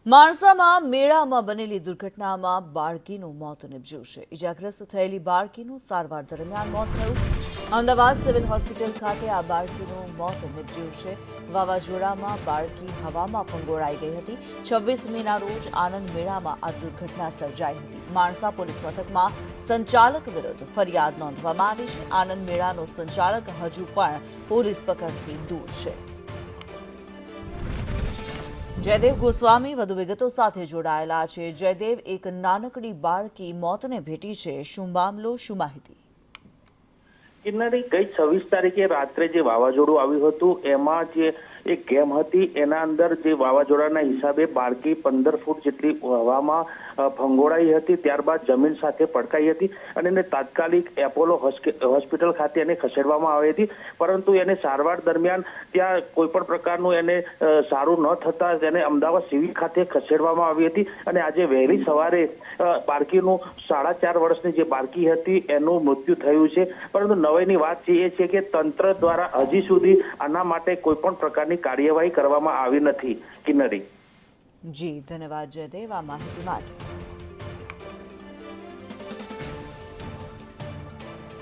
માણસામાં મેળામાં બનેલી દુર્ઘટનામાં બાળકીનું મોત નિપજ્યું છે। ઇજાગ્રસ્ત થયેલી બાળકીનું સારવાર દરમિયાન મોત થયું। અમદાવાદ સિવિલ હોસ્પિટલ ખાતે આ બાળકીનું મોત નિપજ્યું છે। વાવાઝોડામાં બાળકી હવામાં ફંગોળાઈ ગઈ હતી। 26 મેના રોજ આનંદ મેળામાં આ દુર્ઘટના સર્જાઈ હતી। માણસા પોલીસ મથકમાં સંચાલક વિરુદ્ધ ફરિયાદ નોંધવામાં આવી છે। આનંદ મેળાનો સંચાલક હજુ પણ પોલીસ પકડથી દૂર છે। જયદેવ ગોસ્વામી વધુ વિગતો સાથે જોડાયેલા છે। જયદેવ, એક નાનકડી બાળકી મોતને ભેટી છે, શું મામલો, શું માહિતી? કિન્નરી, ગઈ 26 તારીખે રાત્રે જે વાવાઝોડું આવ્યું હતું એમાં જે એક ગેમ હતી એના અંદર જે વાવાઝોડાના હિસાબે બાળકી 15 ફૂટ જેટલી હવામાં ફંગોળાઈ હતી, ત્યારબાદ જમીન સાથે પટકાઈ હતી અને એને તાત્કાલિક એપોલો હોસ્પિટલ ખાતે એને ખસેડવામાં આવી હતી। પરંતુ એને સારવાર દરમિયાન ત્યાં કોઈ પણ પ્રકારનું એને સારું ન થતા તેને અમદાવાદ સિવિલ ખાતે ખસેડવામાં આવી હતી અને આજે વહેલી સવારે બાળકીનું 4.5 વર્ષની જે બાળકી હતી એનું મૃત્યુ થયું છે। પરંતુ નવાઈની વાત એ છે કે તંત્ર દ્વારા હજી સુધી આના માટે કોઈ પણ પ્રકારની કાર્યવાહી કરવામાં આવી નથી। કિન્નરી, જી ધન્યવાદ જયદેવ આ માહિતી માટે।